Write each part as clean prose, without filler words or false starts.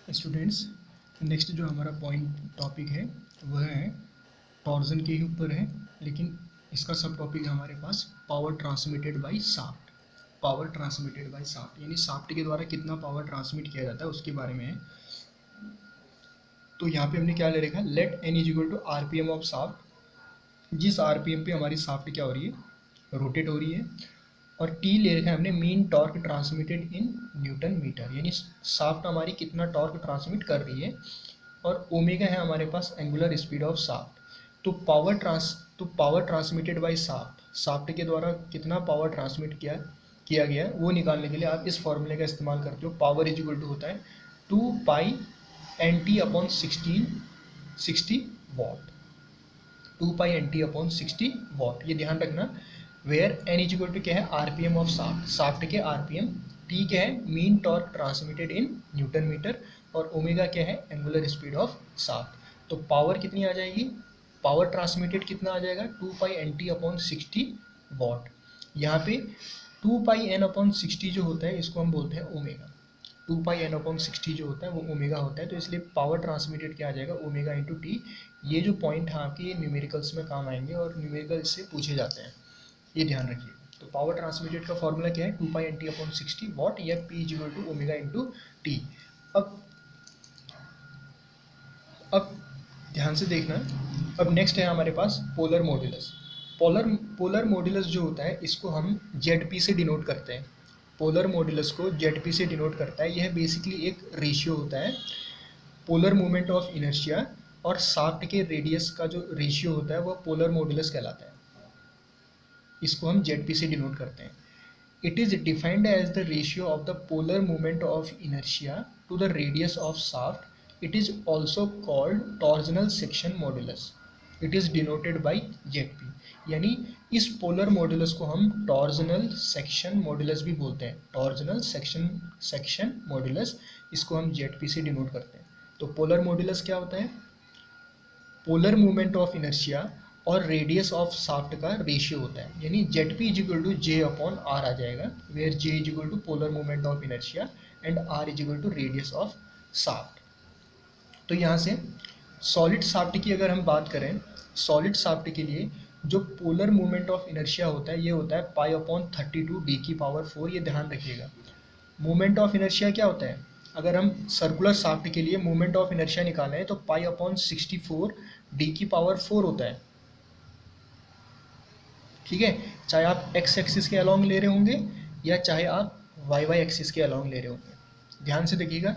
Students, next जो हमारा point topic है वह है टॉर्जन के ही ऊपर है, लेकिन इसका सब टॉपिक है हमारे पास power transmitted by shaft. Power transmitted by shaft यानी शाफ्ट के द्वारा कितना पावर ट्रांसमिट किया जाता है उसके बारे में है। तो यहाँ पे हमने क्या ले रखा है, let N is equal to RPM of shaft. जिस आरपीएम पे हमारी शाफ्ट क्या हो रही है, रोटेट हो रही है, और टी ले रखा है हमने mean torque transmitted in newton metre, यानी शाफ्ट हमारी कितना टॉर्क ट्रांसमिट कर रही है, और ओमेगा है हमारे पास एंगुलर स्पीड ऑफ शाफ्ट। तो power transmitted by shaft, shaft के द्वारा कितना पावर ट्रांसमिट किया गया है वो निकालने के लिए आप इस फॉर्मूले का इस्तेमाल करते हो। पावर इज इक्वल टू होता है 2 pi NT/60 what. 2 pi NT/60 what, ये ध्यान रखना। Where N is equal to क्या है, आरपीएम ऑफ शाफ्ट, शाफ्ट के आरपीएम। टी क्या है, mean torque transmitted in newton metre, और ओमेगा क्या है, एंगुलर स्पीड ऑफ शाफ्ट। तो पावर कितनी आ जाएगी, पावर ट्रांसमिटेड कितना आ जाएगा, 2 पाई NT/60 वॉट। यहाँ पे 2 पाई N/60 जो होता है इसको हम बोलते हैं ओमेगा। 2 पाई N/60 जो होता है वो ओमेगा होता है, तो इसलिए पावर ट्रांसमिटेड क्या आ जाएगा, ओमेगा इंटू टी। ये जो पॉइंट है आपके, ये न्यूमेरिकल्स में काम आएंगे और न्यूमेरिकल से पूछे जाते हैं, ये ध्यान रखिए। तो पावर ट्रांसमिटेड का फॉर्मूला क्या है, 2 पाई NT/60 वॉट, या P is equal to omega into T. अब ध्यान से देखना। अब नेक्स्ट है हमारे पास पोलर मॉड्यूलस। पोलर मॉड्यूलस जो होता है इसको हम जेड से डिनोट करते हैं। पोलर मॉड्यूलस को जेड से डिनोट करता है। यह बेसिकली एक रेशियो होता है पोलर मूवमेंट ऑफ इनर्शिया और शाफ्ट के रेडियस का जो रेशियो होता है वह पोलर मॉड्यूलस कहलाता है। इसको हम जेड से डिनोट करते हैं। It is defined as the ratio of the polar movement of inertia to the radius of shaft. It is also called torsional section modulus. It is denoted by Z. यानी इस polar modulus को हम torsional section modulus भी बोलते हैं। Torsional section modulus, इसको हम Z से डिनोट करते हैं। तो पोलर मॉड्यूलस क्या होता है, पोलर मूवमेंट ऑफ इनर्शिया और रेडियस ऑफ शाफ्ट का रेशियो होता है। यानी Z P is equal to J/R आ जाएगा, where J is equal to polar movement of inertia and R is equal to radius of shaft. तो यहाँ से सॉलिड शाफ्ट की अगर हम बात करें, सॉलिड शाफ्ट के लिए जो पोलर मूवमेंट ऑफ इनर्शिया होता है ये होता है π/32 D⁴। ये ध्यान रखिएगा। मूवमेंट ऑफ इनर्शिया क्या होता है, अगर हम सर्कुलर शाफ्ट के लिए मूवमेंट ऑफ इनर्शिया निकालें तो π/64 D⁴ होता है। ठीक है, चाहे आप एक्स एक्सिस के अलोंग ले रहे होंगे या चाहे आप वाई एक्सिस के अलोंग ले रहे होंगे। ध्यान से देखिएगा,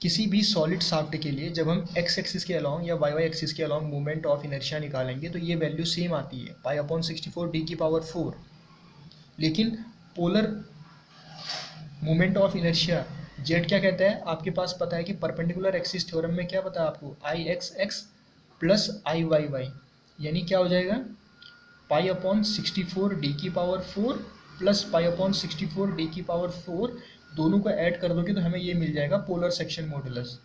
किसी भी सॉलिड शाफ्ट के लिए जब हम एक्स एक्सिस के अलोंग या वाई एक्सिस के अलोंग मूवमेंट ऑफ इनर्शिया निकालेंगे तो ये वैल्यू सेम आती है, π/64 D⁴। लेकिन polar movement of inertia Z क्या कहता है, आपके पास पता है कि परपेंडिकुलर एक्सिस थ्योरम में क्या पता है आपको, IXX प्लस IYY, यानी क्या हो जाएगा, π/64 D⁴ प्लस π/64 D⁴, दोनों को ऐड कर दोगे तो हमें ये मिल जाएगा पोलर सेक्शन मॉडुलस,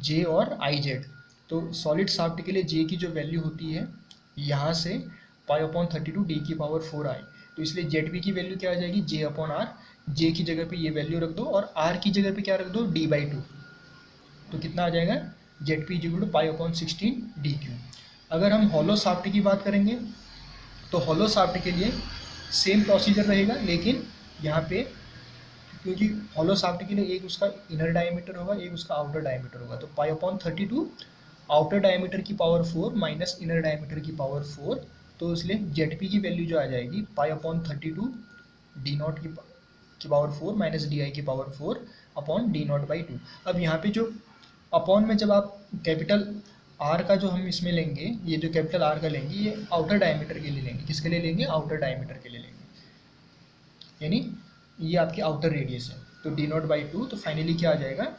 J और IZ। तो सॉलिड शाफ्ट के लिए J की जो वैल्यू होती है यहाँ से π/32 D⁴ आई, तो इसलिए ZB की वैल्यू क्या आ जाएगी, J/R। J की जगह पे ये वैल्यू रख दो और R की जगह पे क्या रख दो, D/2। तो कितना आ जाएगा, ZP इक्वल टू π/16 DQ। अगर हम हॉलो शाफ्ट की बात करेंगे तो हॉलो शाफ्ट के लिए सेम प्रोसीजर रहेगा, लेकिन यहाँ पे क्योंकि हॉलो शाफ्ट के लिए एक उसका इनर डायमीटर होगा, एक उसका आउटर डायमीटर होगा, तो π/32 आउटर डायमीटर की पावर 4 माइनस इनर डायमीटर की पावर 4, तो इसलिए ZP की वैल्यू जो आ जाएगी π/32 D0 की पावर 4 माइनस DI की पावर 4 अपॉन D0/2। अब यहाँ पे जो अपॉन में जब आप कैपिटल R का जो हम इसमें लेंगे, ये जो कैपिटल R का लेंगे ये आउटर डायमीटर के लिए लेंगे। किसके लिए लेंगे, आउटर डायमीटर के लिए लेंगे, यानी ये आपकी आउटर रेडियस है। तो D0/2, तो फाइनली क्या आ जाएगा,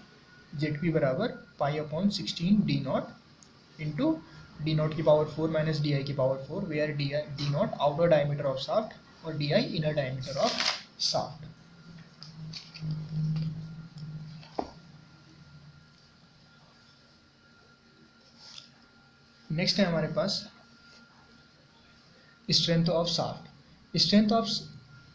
ZP बराबर π/16 D0 इंटू D0 की पावर 4 माइनस DI की power 4, where D0 outer diameter of shaft और DI inner diameter of shaft. Next है हमारे पास strength of shaft. Strength of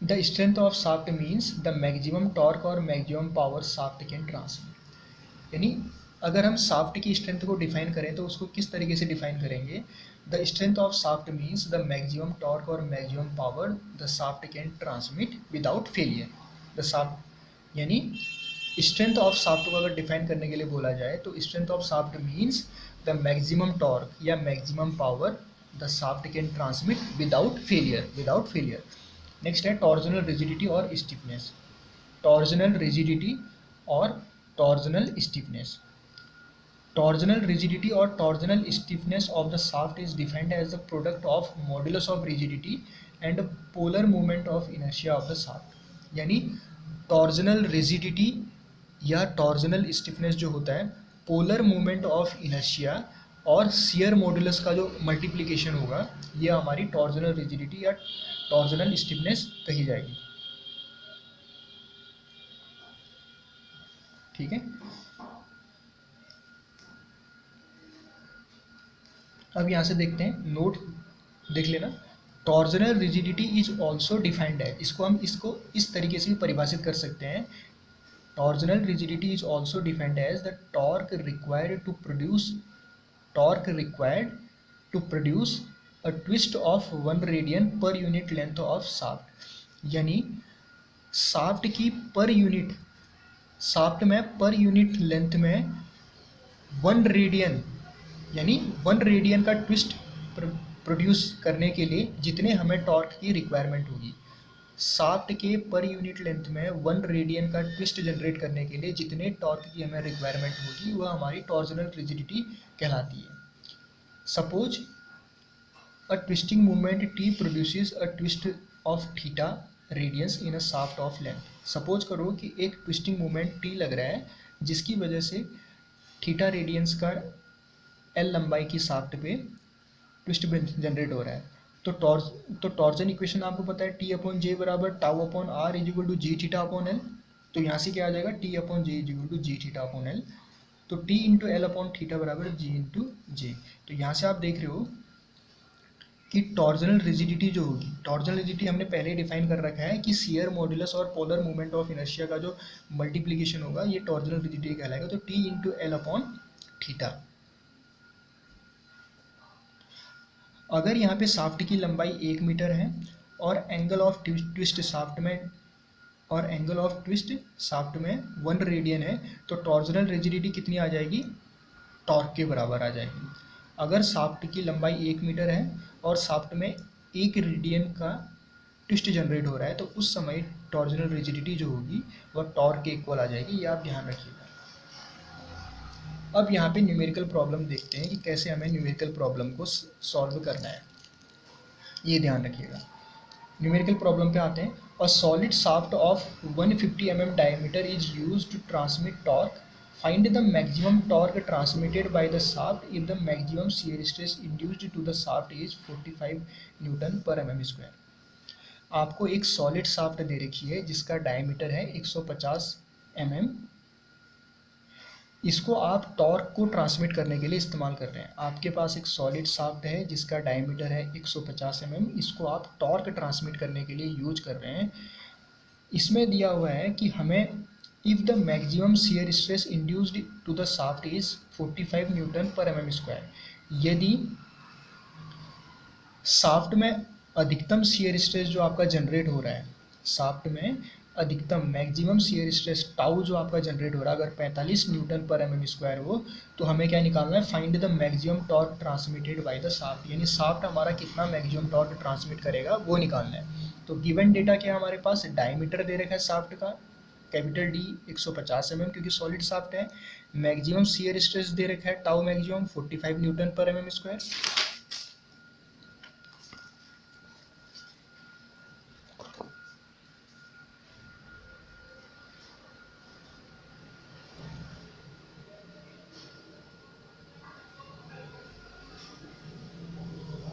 the strength of shaft means the maximum torque और maximum power shaft can transmit. यानी अगर हम shaft की strength को डिफाइन करें तो उसको किस तरीके से डिफाइन करेंगे? The strength of shaft means the maximum torque और maximum power the shaft can transmit without failure. The shaft यानी स्ट्रेंथ ऑफ शाफ्ट को अगर डिफाइन करने के लिए बोला जाए तो strength of shaft means the maximum torque या maximum power the shaft can transmit without failure. Next है टॉर्जनल रिजिडिटी और स्टिफनेस। टॉर्जनल रिजिडिटी और टॉर्जनल स्टिफनेस। टॉर्जनल रिजिडिटी और torsional stiffness of the shaft is defined as the product of modulus of rigidity and polar movement of inertia of the shaft. यानी torsional rigidity या torsional stiffness जो होता है polar movement of inertia और shear modulus का जो multiplication होगा, ये हमारी टॉर्जनल रिजिडिटी या टॉर्जनल स्टिफनेस कही जाएगी। ठीक है, अब यहाँ से देखते हैं, नोट देख लेना। Torsional rigidity is also defined है, इसको इस तरीके से भी परिभाषित कर सकते हैं। Torsional rigidity is also defined as the torque required to produce a twist of 1 radian per unit length of shaft. यानी शाफ्ट की शाफ्ट में पर यूनिट लेंथ में 1 रेडियन यानी 1 रेडियन का ट्विस्ट प्रोड्यूस करने के लिए जितने हमें टॉर्क की रिक्वायरमेंट होगी, शाफ्ट के पर यूनिट लेंथ में 1 रेडियन का ट्विस्ट जनरेट करने के लिए जितने टॉर्क की हमें रिक्वायरमेंट होगी वह हमारी टॉर्जनल रिजिडिटी कहलाती है। Suppose a twisting movement T produces a twist of theta radians in a shaft of length. Suppose करो कि एक ट्विस्टिंग मूवमेंट टी लग रहा है जिसकी वजह से थीटा रेडियंस का एल लंबाई की शाफ्ट पे ट्विस्ट जनरेट हो रहा है। तो टॉर्जन इक्वेशन आपको पता है टी अपॉन जे बराबर tau upon R is equal to G theta upon L. तो यहाँ से क्या आ जाएगा, T upon J is equal to G theta upon L. तो T into L upon theta बराबर जी इंटू जे। तो यहाँ से आप देख रहे हो कि टॉर्जनल रिजिडिटी जो होगी, टॉर्जनल रिजिडिटी हमने पहले ही डिफाइन कर रखा है कि शियर मॉड्यूलस और पोलर मूवमेंट ऑफ इनर्शिया का जो मल्टीप्लिकेशन होगा ये टॉर्जनल रिजिडिटी कहलाएगा। तो T into L upon theta. अगर यहाँ पे शाफ्ट की लंबाई 1 मीटर है और एंगल ऑफ ट्विस्ट शाफ्ट में 1 रेडियन है तो टॉर्जनल रिजिडिटी कितनी आ जाएगी, टॉर्क के बराबर आ जाएगी। अगर शाफ्ट की लंबाई 1 मीटर है और शाफ्ट में 1 रेडियन का ट्विस्ट जनरेट हो रहा है तो उस समय टॉर्जनल रिजिडिटी जो होगी वह टॉर्क के इक्वल आ जाएगी, ये आप ध्यान रखिएगा। अब यहाँ पे न्यूमेरिकल प्रॉब्लम देखते हैं कि कैसे हमें न्यूमेरिकल प्रॉब्लम को सॉल्व करना है, ये ध्यान रखिएगा। न्यूमेरिकल प्रॉब्लम पे आते हैं। A solid shaft of 150 mm diameter is used to transmit torque. Find the maximum torque transmitted by the shaft if the maximum shear stress induced to the shaft is 45 newton per mm square. आपको एक solid shaft दे रखी है जिसका diameter है 150 mm। इसको आप torque को transmit करने के लिए इस्तेमाल कर रहे हैं। आपके पास एक सॉलिड शाफ्ट है जिसका डायमीटर है 150 mm, इसको आप टॉर्क ट्रांसमिट करने के लिए यूज कर रहे हैं। इसमें दिया हुआ है कि हमें if the maximum shear stress induced to the shaft is 45 newton per mm square. यदि शाफ्ट में अधिकतम शियर स्ट्रेस जो आपका जनरेट हो रहा है, शाफ्ट में अधिकतम मैक्सिमम शियर स्ट्रेस टाउ जो आपका जनरेट हो रहा है अगर 45 न्यूटन पर mm स्क्वायर हो तो हमें क्या निकालना है, find the maximum torque transmitted by the shaft. यानी शाफ्ट हमारा कितना मैक्सिमम टॉर्क ट्रांसमिट करेगा वो निकालना है। तो गिवन डेटा क्या हमारे पास, डायमीटर दे रखा है शाफ्ट का कैपिटल डी 150 mm क्योंकि सॉलिड शाफ्ट है। मैक्सिमम शियर स्ट्रेस दे रखा है tau maximum 45 newton per mm square.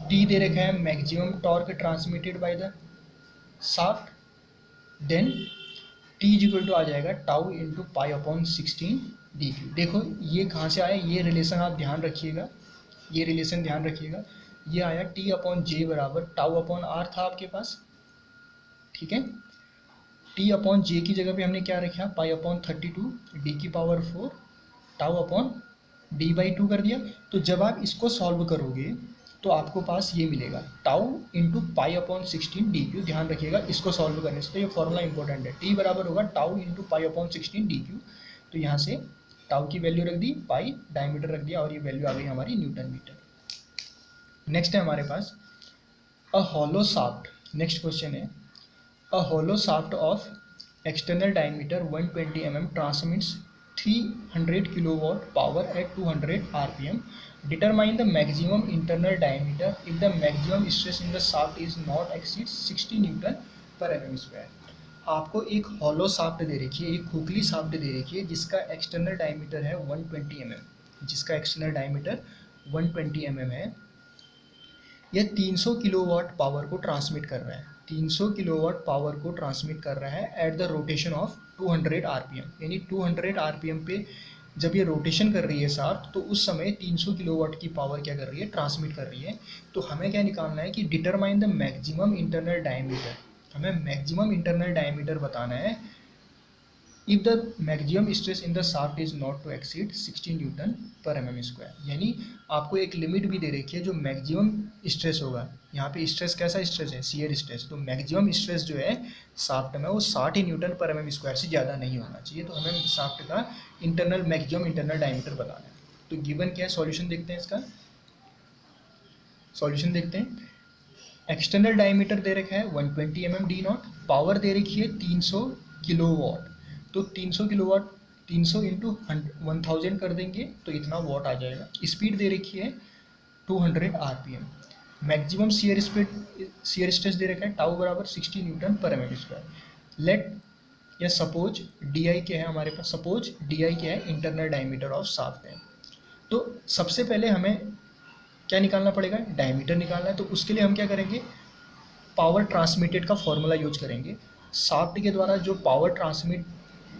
T दे रखा है maximum torque transmitted by the shaft, then T is equal to आ जाएगा tau into pi upon 16 D cube. देखो ये कहाँ से आया, ये रिलेशन आप ध्यान रखिएगा, ये रिलेशन ध्यान रखिएगा। ये आया टी अपॉन जे बराबर टाउ अपॉन आर था आपके पास, ठीक है। टी अपॉन जे की जगह पे हमने क्या रखा, पाई अपॉन 32 डी की power 4 tau upon D by 2 कर दिया। तो जब आप इसको सॉल्व करोगे तो आपको पास ये मिलेगा tau into pi upon 16 D Q. ध्यान रखिएगा इसको सॉल्व करने से, तो ये फॉर्मूला इंपॉर्टेंट है। टी बराबर होगा tau into pi upon 16 D Q. तो यहाँ से टाउ की वैल्यू रख दी, पाई डायमीटर रख दिया, और ये वैल्यू आ गई हमारी न्यूटन मीटर। नेक्स्ट है हमारे पास a hollow shaft. Next question है a hollow shaft of external diameter 120 mm transmits 300 kilowatt power at 200 rpm. Determine the maximum internal diameter if the maximum stress in the shaft is not exceeds 60 Newton per mm square. आपको एक hollow shaft दे रखी है, एक खोखली shaft दे रखी है जिसका external diameter है 120 mm, जिसका एक्सटर्नल डायमीटर 120 mm है। यह 300 किलोवाट पावर को ट्रांसमिट कर रहा है, 300 किलोवाट पावर को ट्रांसमिट कर रहा है at the rotation of 200 RPM. यानी 200 आरपीएम पे जब ये रोटेशन कर रही है शाफ्ट, तो उस समय 300 किलोवाट की पावर क्या कर रही है, ट्रांसमिट कर रही है। तो हमें क्या निकालना है कि determine the maximum internal diameter, हमें मैक्सिमम इंटरनल डायमीटर बताना है if the maximum stress in the shaft is not to exceed 60 newton per mm square. यानी आपको एक लिमिट भी दे रखी है जो मैक्सिमम स्ट्रेस होगा। यहाँ पे स्ट्रेस कैसा स्ट्रेस है, शियर स्ट्रेस। तो मैक्सिमम स्ट्रेस जो है शाफ्ट में वो 60 न्यूटन पर mm स्क्वायर से ज़्यादा नहीं होना चाहिए। तो हमें शाफ्ट का इंटरनल मैक्सिमम इंटरनल डायमीटर बताना है। तो गिवन क्या है, सॉल्यूशन देखते हैं, इसका सॉल्यूशन देखते हैं। एक्सटर्नल डायमीटर दे रखा है 120 mm डी नॉट, पावर दे रखी है 300 किलोवाट। तो 300 किलोवाट 300 इंटू 1000 कर देंगे तो इतना वॉट आ जाएगा। स्पीड दे रखी है 200 आरपीएम। मैक्सिमम शियर स्ट्रेस दे रखा है टाउ बराबर 60 newton per mm square. Late या सपोज डी आई क्या है हमारे पास, सपोज डी आई क्या है, इंटरनल डायमीटर ऑफ शाफ्ट है। तो सबसे पहले हमें क्या निकालना पड़ेगा, डायमीटर निकालना है। तो उसके लिए हम क्या करेंगे, पावर ट्रांसमिटेड का फॉर्मूला यूज करेंगे। शाफ्ट के द्वारा जो पावर ट्रांसमिट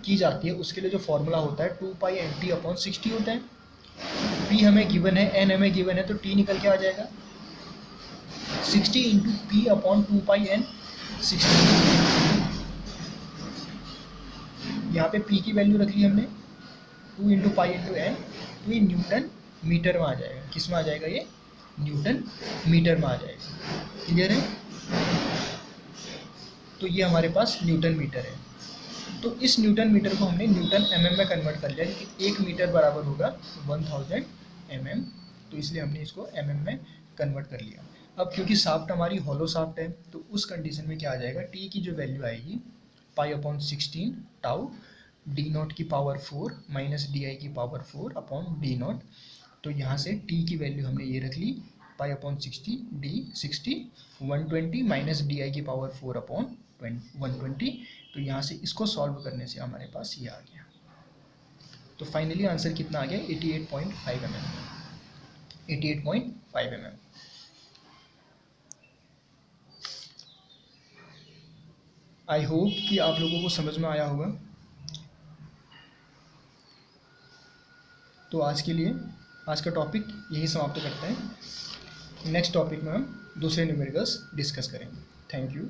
की जाती है उसके लिए जो फॉर्मूला होता है 2 पाई एन टी अपॉन 60 होता है। पी हमें गिवन है, एन हमें गिवन है, तो टी निकल के आ जाएगा 60 इंटू पी अपॉन 2 पाई एन 60। यहाँ पे पी की वैल्यू रख ली हमने 2 इंटू पाई इंटू एन, तो ये न्यूटन मीटर में आ जाएगा। किस में आ जाएगा, ये न्यूटन मीटर में आ जाएगा। क्लियर है। तो ये हमारे पास न्यूटन मीटर है। तो इस न्यूटन मीटर को हमने न्यूटन एमएम में कन्वर्ट कर लिया, क्योंकि 1 मीटर बराबर होगा 1000 mm। तो इसलिए हमने इसको एमएम में कन्वर्ट कर लिया। अब क्योंकि शाफ्ट हमारी हॉलो शाफ्ट है, तो उस कंडीशन में क्या आ जाएगा, टी की जो वैल्यू आएगी पाई अपॉन 16 टाउ डी नॉट की पावर 4 माइनस डी आई की पावर 4 अपॉन डी नॉट। तो यहाँ से टी की वैल्यू हमने ये रख ली pi upon 60 D 60 120 minus D I की पावर 4 अपॉन 120। तो यहाँ से इसको सॉल्व करने से हमारे पास ये आ गया। तो फाइनली आंसर कितना आ गया, 88.5 mm, 88.5 mm। आई होप कि आप लोगों को समझ में आया होगा। तो आज के लिए आज का टॉपिक यही समाप्त करते हैं। नेक्स्ट टॉपिक में हम दूसरे न्यूमेरिकल्स डिस्कस करेंगे। Thank you.